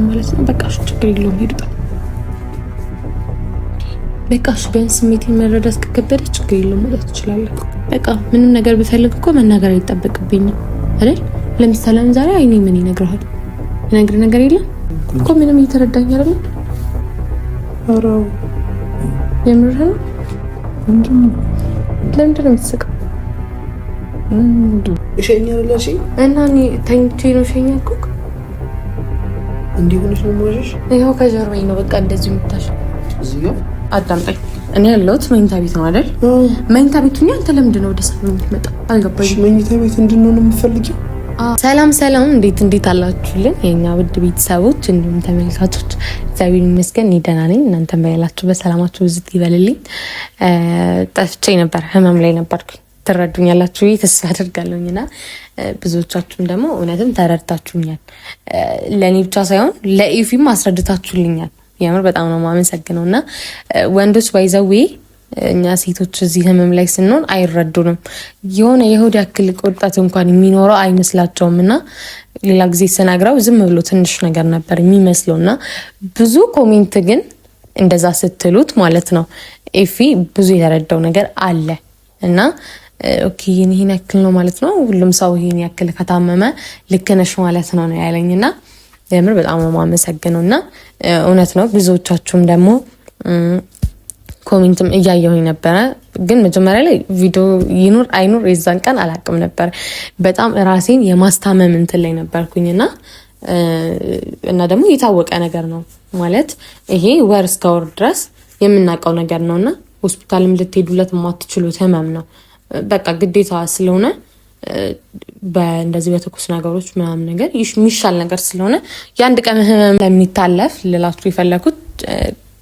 ማለት ነው። በቃ እሺ ችግር የለውም ሄዱ። በቃ እሺ ቢያንስ ስሜቴን መረዳት ከከበደ ችግር የለውም ማለት ትችላለህ። በቃ ምንም ነገር ብፈልግ እኮ መናገር አይጠበቅብኝም አይደል? ለምሳሌ ዛሬ አይኔ ምን ይነግርሃል? ነገር ነገር የለም እኮ ምንም እየተረዳኝ አይደለም። ኧረ የምርህ ነው? ለምንድን ነው የምትስቀው? እሺ እና እኔ ተኝቼ ነው ሸኛኩ እንዲህ ሆነሽ ነው ማለት ይኸው ከጀርባዬ ነው በቃ እንደዚህ የምታሽ እዚህ ጋር አዳምጠኝ። እኔ ያለሁት መኝታ ቤት ነው አይደል? መኝታ ቤቱኛ አንተ ለምንድን ነው ወደ ሰው የምትመጣው? አልገባኝም። መኝታ ቤት እንድንሆን የምፈልጊው? ሰላም እንዴት አላችሁልን የኛ ውድ ቤተሰቦች እንዲሁም ተመልካቾች? እግዚአብሔር ይመስገን እኔ ደህና ነኝ። እናንተም ባያላችሁ በሰላማችሁ ብዝት ይበልልኝ። ጠፍቼ ነበር፣ ህመም ላይ ነበርኩኝ። ትረዱኛላችሁ ተስፋ አደርጋለሁኝና ብዙዎቻችሁም ደግሞ እውነትም ተረድታችሁኛል። ለእኔ ብቻ ሳይሆን ለኢፊም አስረድታችሁልኛል። የምር በጣም ነው የማመሰግነው። እና ወንዶች ባይዘዌ እኛ ሴቶች እዚህ ህመም ላይ ስንሆን አይረዱንም። የሆነ የሆድ ያክል ቁርጠት እንኳን የሚኖረው አይመስላቸውም። እና ሌላ ጊዜ ስነግረው ዝም ብሎ ትንሽ ነገር ነበር የሚመስለው። እና ብዙ ኮሜንት ግን እንደዛ ስትሉት ማለት ነው ኤፊ ብዙ የተረዳው ነገር አለ። እና ኦኬ ይሄን ያክል ነው ማለት ነው፣ ሁሉም ሰው ይሄን ያክል ከታመመ ልክ ነሽ ማለት ነው ያለኝና የምር በጣም ነው የማመሰግነው። እና እውነት ነው ብዙዎቻችሁም ደግሞ ኮሜንትም እያየሁኝ ነበረ። ግን መጀመሪያ ላይ ቪዲዮ ይኑር አይኑር የዛን ቀን አላቅም ነበር። በጣም ራሴን የማስታመም እንትን ላይ ነበርኩኝና እና ደግሞ የታወቀ ነገር ነው ማለት ይሄ ወር እስከ ወር ድረስ የምናውቀው ነገር ነውና ሆስፒታልም ልትሄዱለት የማትችሉት ህመም ነው። በቃ ግዴታ ስለሆነ በእንደዚህ በትኩስ ነገሮች ምናምን ነገር የሚሻል ነገር ስለሆነ የአንድ ቀን ህመም ለሚታለፍ ልላችሁ የፈለኩት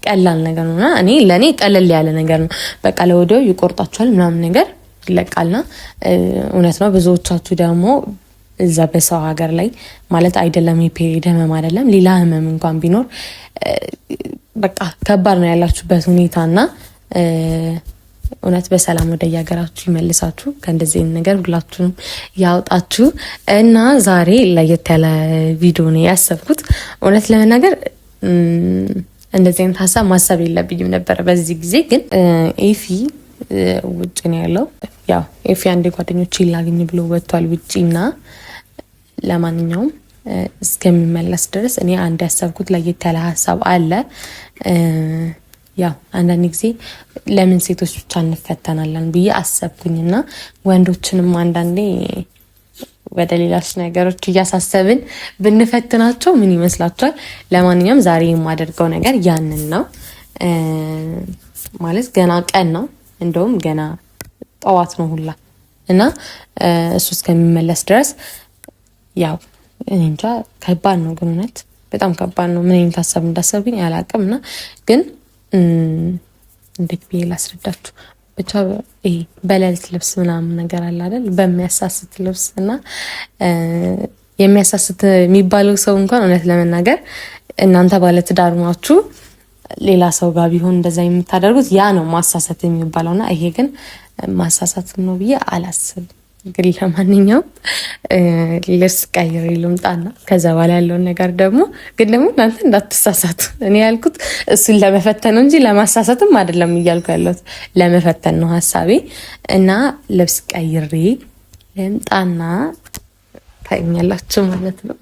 ቀላል ነገር ነውና እኔ ለኔ ቀለል ያለ ነገር ነው። በቃ ለወዲያው ይቆርጣችኋል ምናምን ነገር ይለቃልና እውነት ነው። ብዙዎቻችሁ ደግሞ እዛ በሰው ሀገር ላይ ማለት አይደለም የፔሪድ ህመም አይደለም ሌላ ህመም እንኳን ቢኖር በቃ ከባድ ነው ያላችሁበት ሁኔታና እውነት በሰላም ወደ የሀገራችሁ ይመልሳችሁ፣ ከእንደዚህ ነገር ሁላችሁንም ያውጣችሁ። እና ዛሬ ለየት ያለ ቪዲዮ ነው ያሰብኩት። እውነት ለመናገር እንደዚህ አይነት ሀሳብ ማሰብ የለብኝም ነበር በዚህ ጊዜ። ግን ኤፊ ውጭ ነው ያለው። ያው ኤፊ አንድ ጓደኞች ላግኝ ብሎ ወጥቷል ውጪና ለማንኛውም እስከሚመለስ ድረስ እኔ አንድ ያሰብኩት ለየት ያለ ሀሳብ አለ። ያው አንዳንድ ጊዜ ለምን ሴቶች ብቻ እንፈተናለን ብዬ አሰብኩኝና ወንዶችንም አንዳንዴ ወደ ሌላስ ነገሮች እያሳሰብን ብንፈትናቸው ምን ይመስላችኋል? ለማንኛውም ዛሬ የማደርገው ነገር ያንን ነው። ማለት ገና ቀን ነው፣ እንደውም ገና ጠዋት ነው ሁላ እና እሱ እስከሚመለስ ድረስ ያው እኔ እንጃ ከባድ ነው፣ ግን እውነት በጣም ከባድ ነው። ምን አይነት ሀሳብ እንዳሰብኩኝ አላውቅም። እና ግን እንዴት ብዬ ላስረዳችሁ? ብቻ ይሄ በሌሊት ልብስ ምናምን ነገር አለ አይደል? በሚያሳስት ልብስ እና የሚያሳስት የሚባለው ሰው እንኳን እውነት ለመናገር እናንተ ባለትዳር ናችሁ፣ ሌላ ሰው ጋር ቢሆን እንደዛ የምታደርጉት ያ ነው ማሳሳት የሚባለውና ይሄ ግን ማሳሳት ነው ብዬ አላስብም። ግን ለማንኛውም ልብስ ቀይሬ ልምጣና ከዛ በኋላ ያለውን ነገር ደግሞ እናንተ እንዳትሳሳቱ። እኔ ያልኩት እሱን ለመፈተን ነው እንጂ ለማሳሳትም አይደለም እያልኩ ያለሁት ለመፈተን ነው ሀሳቤ። እና ልብስ ቀይሬ ልምጣና ታኛላችሁ ማለት ነው።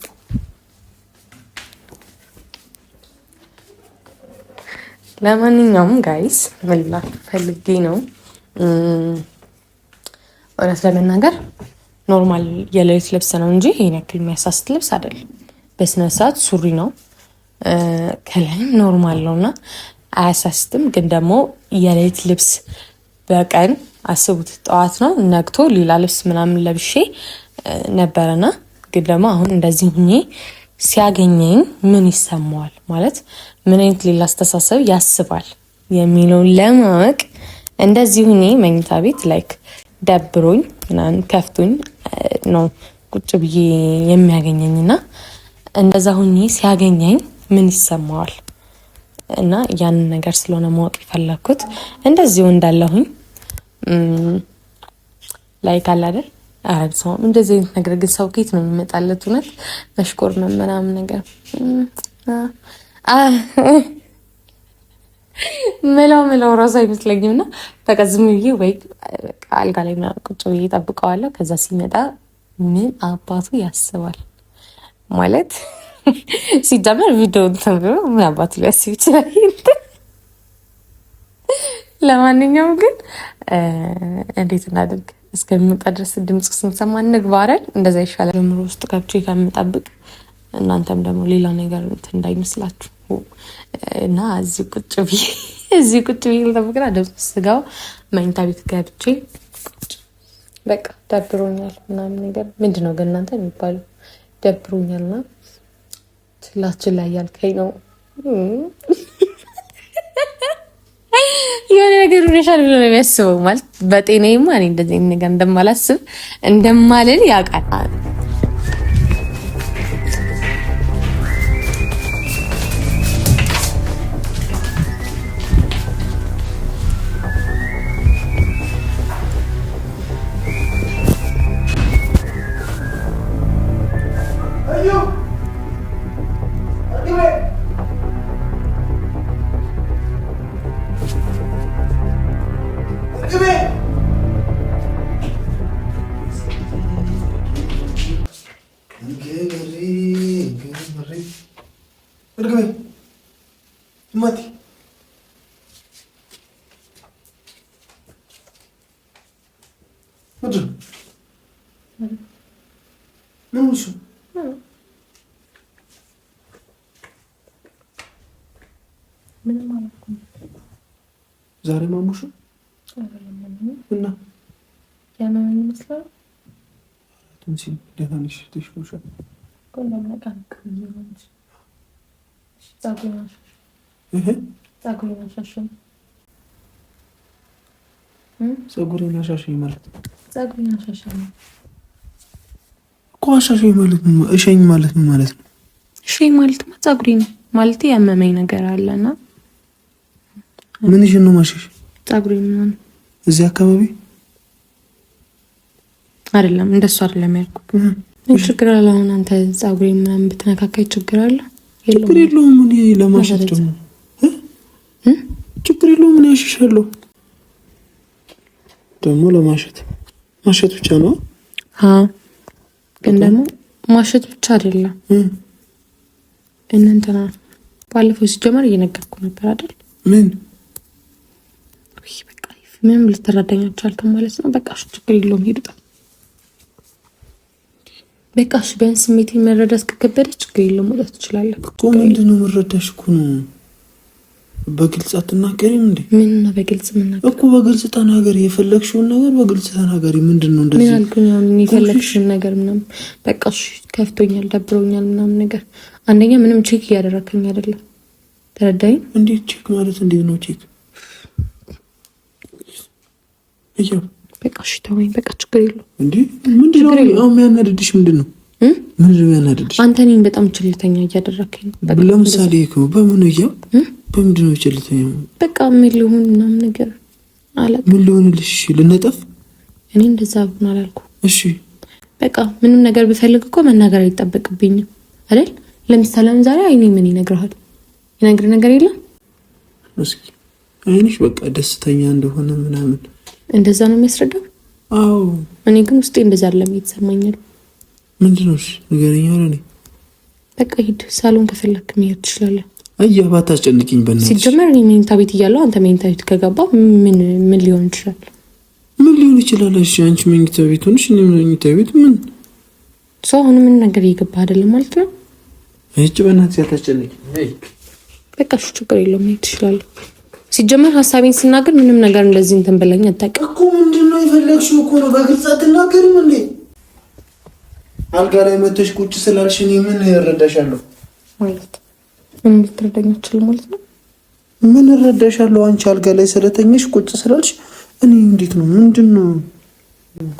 ለማንኛውም ጋይስ ምላችሁ ፈልጌ ነው እውነት ለመናገር ኖርማል የሌሊት ልብስ ነው እንጂ ይሄን ያክል የሚያሳስት ልብስ አይደለም። በስነ ስርዓት ሱሪ ነው፣ ከላይም ኖርማል ነውና አያሳስትም። ግን ደግሞ የሌሊት ልብስ በቀን አስቡት፣ ጠዋት ነው ነግቶ ሌላ ልብስ ምናምን ለብሼ ነበረና ግን ደግሞ አሁን እንደዚህ ሁኜ ሲያገኘኝ ምን ይሰማዋል ማለት ምን አይነት ሌላ አስተሳሰብ ያስባል የሚለውን ለማወቅ እንደዚህ ሁኜ መኝታ ቤት ላይክ ደብሮኝ ምናምን ከፍቶኝ ነው ቁጭ ብዬ የሚያገኘኝና እንደዛ ሁኜ ሲያገኘኝ ምን ይሰማዋል እና ያንን ነገር ስለሆነ ማወቅ የፈለኩት እንደዚሁ እንዳለሁኝ ላይክ አለ አይደል? እንደዚህ አይነት ነገር ግን ሰው ከየት ነው የሚመጣለት? እውነት መሽኮር ምናምን ነገር መላው ራሱ አይመስለኝም። እና በቃ ዝም ብዬ ወይ በቃ አልጋ ላይ ምናምን ቁጭ ብዬ እጠብቀዋለሁ። ከዛ ሲመጣ ምን አባቱ ያስባል ማለት ሲጀመር ቪዲዮ ተብሎ ምን አባቱ ሊያስብ ይችላል። ለማንኛውም ግን እንዴት እናድርግ? እስከሚመጣ ድረስ ድምፅ ስንሰማ እንግባረን። እንደዛ ይሻላል። ጀምሮ ውስጥ ገብቼ ከምጠብቅ እናንተም ደግሞ ሌላ ነገር እንዳይመስላችሁ እና እዚህ ቁጭ ብዬ ልጠብቅና ድምፅ ስገባ መኝታ ቤት ገብቼ በቃ ደብሮኛል ምናምን ነገር ምንድን ነው ግን እናንተ የሚባለው ደብሮኛልና ችላችን ላይ ያልከኝ ነው የሆነ ነገር ሆነሻል ብሎ ነው የሚያስበው። ማለት በጤናዬማ እኔ እንደዚህ ነገር እንደማላስብ እንደማልል ያውቃል። ዛሬ ማሙሽ እና ያመመኝ ይመስላል። ትንሽ ደህና ነሽ? ተሽሎሻል? ፀጉሬን አሻሸኝ ማለት እኮ አሻሸኝ ማለት ነው። እሸኝ ማለት ነው ማለት ነው። እሸኝ ማለት ፀጉሬን ማለት ያመመኝ ነገር አለና ምንሽን ነው ማሸሽ? ፀጉሬን ነው እዚህ አካባቢ አይደለም፣ እንደሱ አይደለም ያልኩት። ችግር አለ አሁን አንተ ፀጉሬን ምናምን ብትነካካይ ችግር አለ? ችግር የለውም። ምን ለማሸት ደግሞ ችግር የለውም። ምን ያሸሻለሁ ደግሞ ማሸት ብቻ ነው። ግን ደግሞ ማሸት ብቻ አይደለም። እንትና ባለፈው ሲጀመር እየነገርኩ ነበር አይደል? ምንም ልትረዳኛቸው አልክም ማለት ነው። በቃ ችግር የለውም ሄዱ። በቃ ቢያንስ ስሜቴን መረዳት ከከበደ ችግር የለውም መውጣት ትችላለህ እኮ። ምንድን ነው የምረዳሽ እኮ ነው። በግልጽ አትናገሪም እንዴ? ምን ነው በግልጽ ምናገር እኮ? በግልጽ ተናገሪ። የፈለግሽውን ነገር በግልጽ ተናገሪ። ምንድን ነው እንደዚህ? ምን አልኩኝ? አሁን የፈለግሽውን ነገር ምናምን በቃ ከፍቶኛል፣ ደብሮኛል ምናምን ነገር። አንደኛ ምንም ቼክ እያደረከኝ አይደለም። ተረዳኝ። እንዴት ቼክ ማለት እንዴት ነው ቼክ? በቃ እሺ ተወኝ። በቃ ችግር የለውም እንዴ። ምንድን ነው አሁን የሚያናድድሽ? ምንድን ነው የሚያናድድሽ? አንተ እኔን በጣም ችልተኛ እያደረከኝ ነው። ለምሳሌ እኮ በምንድን ነው ችልተኛ? በቃ ምን ሊሆን ምናምን ነገር አላውቅም። ምን ሊሆንልሽ? ልነጠፍ? እኔ እንደዛ ብሆን አላልኩም። እሺ በቃ ምንም ነገር ብፈልግ እኮ መናገር አይጠበቅብኝም አይደል? ለምሳሌ ዛሬ አይኔ ምን ይነግርሃል? ይነግር ነገር የለም። እስኪ አይንሽ በቃ ደስተኛ እንደሆነ ምናምን እንደዛ ነው የሚያስረዳው። አዎ እኔ ግን ውስጤ እንደዛ አይደለም የተሰማኛል። ምንድነው? ንገረኝ። አለ በቃ ሂድ፣ ሳሎን ከፈለክ መሄድ ትችላለህ። አያ ባታስጨንቂኝ በእናትሽ። ሲጀመር እኔ መኝታ ቤት እያለሁ አንተ መኝታ ቤት ከገባ ምን ሊሆን ይችላል? ምን ሊሆን ይችላል? እሺ አንቺ መኝታ ቤት ሆነሽ እኔ መኝታ ቤት ምን ሰው አሁን ምን ነገር እየገባ አይደለም ማለት ነው። እቺ በእናትሽ አታስጨንቂኝ። በቃ እሺ ችግር የለውም መሄድ ትችላለህ። ሲጀመር ሀሳቤን ስናገር ምንም ነገር እንደዚህ እንትን ብለኝ አታውቅም እኮ። ምንድነው የፈለግሽው እኮ ነው። በግልጽ አትናገሪም እንዴ? አልጋ ላይ መተሽ ቁጭ ስላልሽ እኔ ምን እረዳሻለሁ ማለት ምን ልትረዳኝ አትችልም ማለት ነው? ምን እረዳሻለሁ? አንቺ አልጋ ላይ ስለተኛሽ ቁጭ ስላልሽ እኔ እንዴት ነው? ምንድነው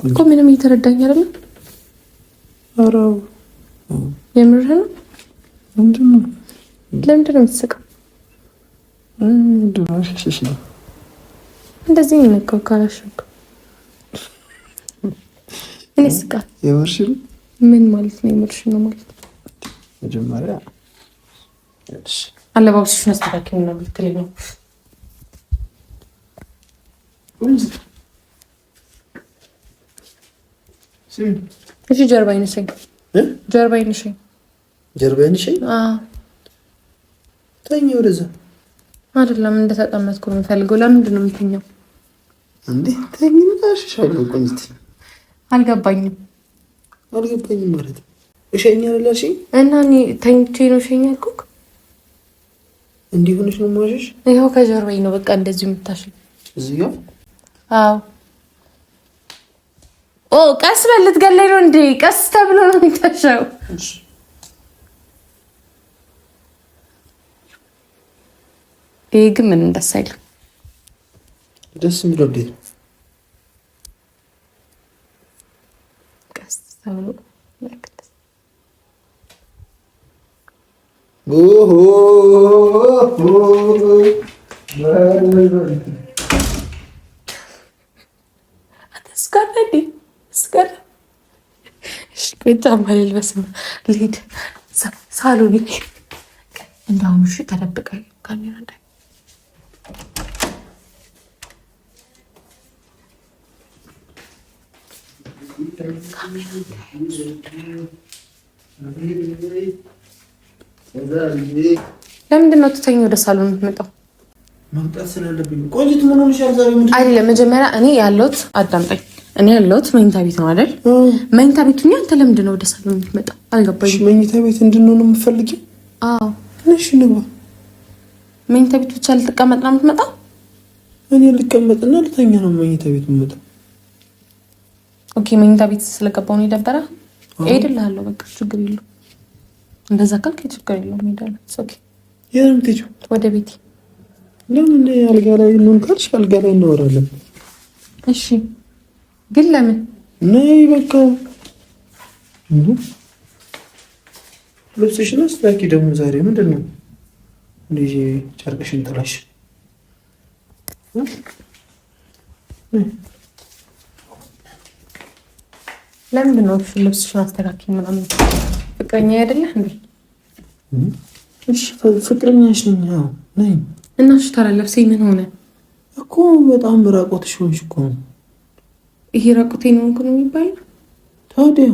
እኮ ምንም እየተረዳኝ አይደለም። ኧረ የምርህ ነው? ምንድነው? ለምንድን ነው የምትስቀው? እንደዚህ ነው ካላሽክ እኔ ስቃ የምርሽን ምን ማለት ነው? የምርሽን ነው ማለት መጀመሪያ አለባበስሽን አስተካክል ነው ብትለኝ ነው። እሺ ጀርባዬን ነሽኝ፣ ጀርባዬን ነሽኝ፣ ጀርባዬን ነሽኝ። ተኝ ወደዛ። አይደለም እንደተቀመጥኩ ነው የምፈልገው። ለምንድን ነው የምትኛው እንዴ? ተኝ ታሽሻለሁ። ቆንጆት አልገባኝም ማለት እሸኛለሁ አልሽኝ እና እኔ ተኝቼ ነው እሸኛ አልኩክ። እንዲህ ሆነሽ ነው የማዋሽሽ? ይኸው ከጀርባዬ ነው በቃ እንደዚህ የምታሽኝ እዚህ ጋር። አዎ ኦ ቀስ በል ልትገለኝ ነው እንዴ? ቀስ ተብሎ ነው የሚታሸው። ይሄ ግን ምንም ደስ አይልም። ደስ የሚለው እንዴት ነው? ቀስ ተብሎ ጫማ ልልበስ ነው ልሂድ ሳሎን እንዳሁኑ። እሺ ተደብቀ ካሜራ እንዳይ ለምንድን ነው ትተኝ ወደ ሳሎን የምትመጣው? መምጣት ስላለብኝ። ቆይት ምን ሆነሻል ዛሬ? አይደለም መጀመሪያ እኔ ያለሁት አዳምጠኝ። እኔ ያለሁት መኝታ ቤት ነው አይደል? መኝታ ቤቱኛ አንተ ለምንድን ነው ወደ ሳሎን የምትመጣው? አልገባኝም። መኝታ ቤት እንድንሆን የምትፈልጊው? አዎ። እሺ ንግባ። መኝታ ቤት ብቻ ልትቀመጥ ነው የምትመጣው? እኔ ልቀመጥና ልተኛ ነው መኝታ ቤት የምመጣው። ኦኬ መኝታ ቤት ስለገባው ነው የደበረ? እሄድልሃለሁ በቃ ችግር የለውም። እንደዛ ካልክ ችግር የለውም እሄዳለሁ። ኦኬ የት የምትሄጂው? ወደ ቤቴ። ለምን አልጋ ላይ እንሆን ካልሽ አልጋ ላይ እናወራለን። እሺ ግን ለምን? ነይ በቃ። ልብስሽን አስተካኪ። ደግሞ ዛሬ ምንድን ነው ልጅ ጨርቅሽን ጥላሽ? ለምንድን ነው ልብስሽን አስተካኪ ምናምን? ፍቅረኛ አይደለህ እንዴ? እሺ ፍቅረኛሽ ነኝ። አዎ ነኝ። እና እሺ ታዲያ ልብሴ ምን ሆነ እኮ? በጣም ራቆትሽ ሆንሽ እኮ። ይሄ ራቁቴ ነው እንኳን የሚባለው? ታዲያ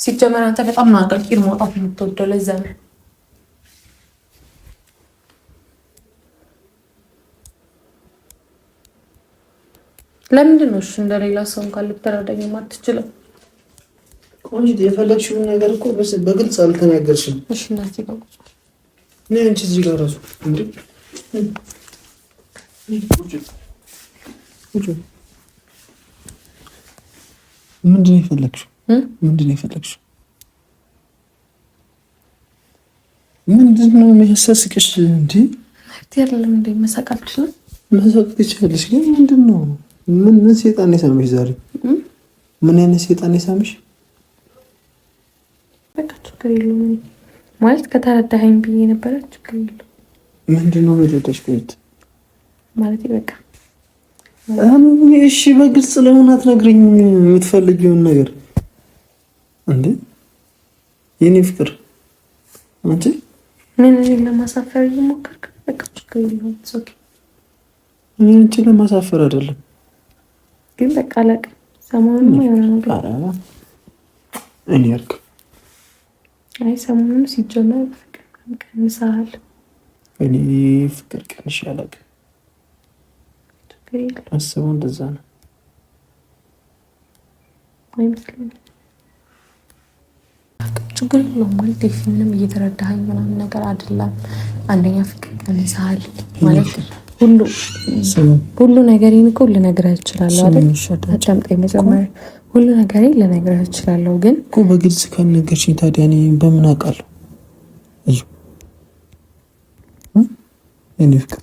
ሲጀመር አንተ በጣም ማቀልቂር መውጣት የምትወደው ለዛ ነው። ለምንድን ነው እሺ እንደሌላ ሰው እንኳን ልትረዳኝ የማትችለው? ቆንጆ የፈለግሽውን ነገር እኮ በግልጽ አልተናገርሽም። እሺ እናዚህ ጋር ቁጭ ነይ አንቺ እዚህ ጋር እራሱ እንዴ ምንድን ነው የፈለግሽው? ምንድን ነው የፈለግሽው? ምንድን ነው የሚያሳስቅሽ? እንዴ አይደለም እንዴ መሳቃችሁ ነው? መሳቅ ትችያለሽ፣ ግን ምንድን ነው? ምን ሰይጣን የሳመሽ ዛሬ? ምን አይነት ሰይጣን የሳመሽ? በቃ ችግር የለውም ማለት ከተረዳኸኝ ብዬ ነበረ። ችግር የለውም። ምንድን ነው የረዳሽ? ቆይት ማለት በቃ እሺ በግልጽ ለምን አትነግሪኝም የምትፈልጊውን ነገር? እንዴ የኔ ፍቅር አንቺ ምን ለማሳፈር እየሞከርክ? በቃ ችግር የለውም። ኦኬ አንቺ ለማሳፈር አይደለም ግን በቃ አለቅ ሰሞኑን የሆነ ነገር እኔ ያልክ አይ ሰሞኑን ሲጀመር ፍቅር ቀንሰሃል። እኔ ፍቅር ቀንሽ ያለቅ አስበው እንደዛ ነው አይመስልም። ችግር የለውም ማለት ምንም እየተረዳኸኝ ምናምን ነገር አይደለም። አንደኛ ፍቅር ቀንሰሃል ማለት ሁሉ ነገሬን እኮ ልነግርህ እችላለሁ አይደል? አዳምጠኝ መጀመሪያ። ሁሉ ነገሬን ልነግርህ እችላለሁ፣ ግን እኮ በግልጽ ካልነገርሽኝ ታዲያ እኔ በምን አውቃለሁ? እኔ ፍቅር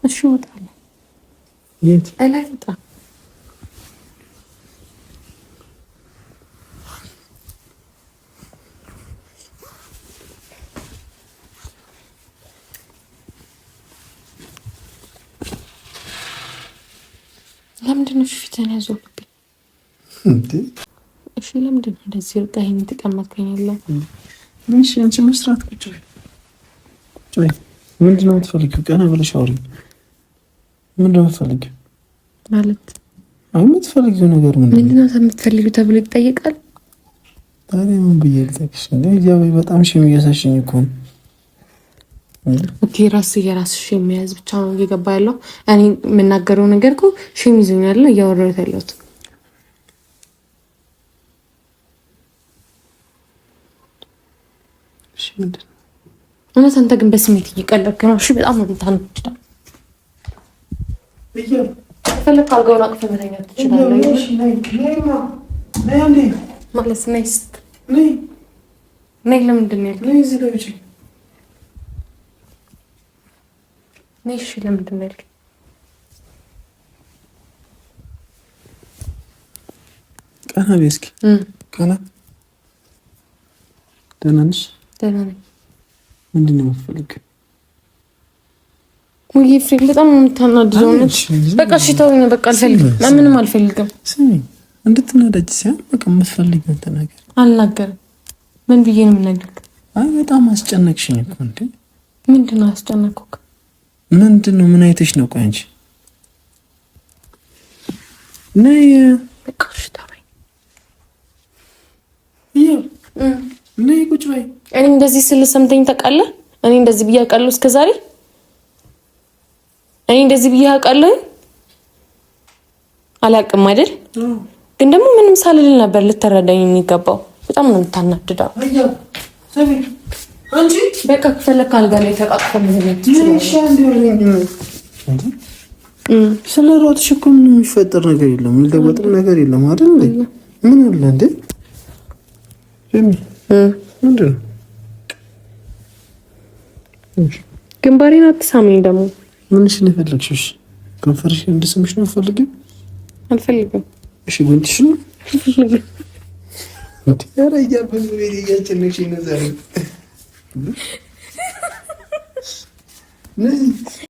እሺ እወጣለሁ። የት እላይ ውጣ። ለምንድን ነው ፊትህን ያዞርብኝ? እሺ ለምንድን ነው እንደዚህ ርቀህ የምትቀመጥከኝ? እሺ አንቺ መስራት ቁጭ በይ። ምንድን ነው የምትፈልጊው? ቀና ብለሽ አውሪኝ። ምንድን ነው የምትፈልጊው? ማለት የምትፈልጊው ነገር ምንድን ነው? የምትፈልጊው ተብሎ ይጠየቃል? ታዲያ ምን ብዬ ልጠይቅሽ? በጣም ሺህ እያሳሽኝ እኮ ነው። ኦኬ የራስሽ የሚያዝ ብቻ ነው እየገባ ያለው። እኔ የምናገረው ነገር እኮ ሺህ ይዞኛል እያወራሁት ያለሁት። እሺ ምንድን ነው? እውነት አንተ ግን በስሜት እየቀለድክ ነው። እሺ በጣም ነው የምታናድደው። ፈለክ አልጋውን አቅፈህ መተኛት ትችላለህ። ማለት ነይ ለምንድን ነው ያልከኝ? ነይ እሺ ለምንድን ነው ያልከኝ? ቀና በይ እስኪ ቀና። ደህና ነሽ? ደህና ነኝ። ምንድን ነው የምትፈልጊው? ውይ ፍሬም በጣም ነው የምታናድደው። በቃ እሺ ተወኝ። በቃ አልፈልግም። ምንም አልፈልግም። ስሚ እንድትናደጂ ሳይሆን በቃ የምትፈልጊውን ተናገሪ። አልናገርም። ምን ብዬ ነው የምናገርክ? አይ በጣም አስጨነቅሽኝ እኮ እንዴ። ምንድን ነው አስጨነቅኩክ? ምንድን ነው? ምን አይተሽ ነው? ቆይ አንቺ ነይ በቃ እሺ ተወኝ። ነይ ቁጭ በይ። እኔ እንደዚህ ስል ሰምተኝ ታውቃለህ? እኔ እንደዚህ ብዬ አውቃለሁ እስከ ዛሬ? እኔ እንደዚህ ብዬ አውቃለሁ? አላውቅም አይደል? ግን ደግሞ ምንም ሳልል ነበር ልትረዳኝ የሚገባው። በጣም ነው የምታናድደው። አንቺ በቃ ከፈለክ አልጋ ላይ ተቃቅፈን መሄድ ስለ ሮጥሽ እኮ ምንም የሚፈጠር ነገር የለም፣ የሚለወጥም ነገር የለም አይደል? ምን አለ እንዴ? ምንድን ነው? ግንባሬን አትሳመኝ ደግሞ። ምንሽ ነው የፈለግሽው? ከንፈርሽ እንድስምሽ ነው የምትፈልጊው? አልፈልግም። እሺ ጉንጭሽ ነው? ኧረ እያበዙ ቤት እያጨነቅሽኝ ነው ዛሬ።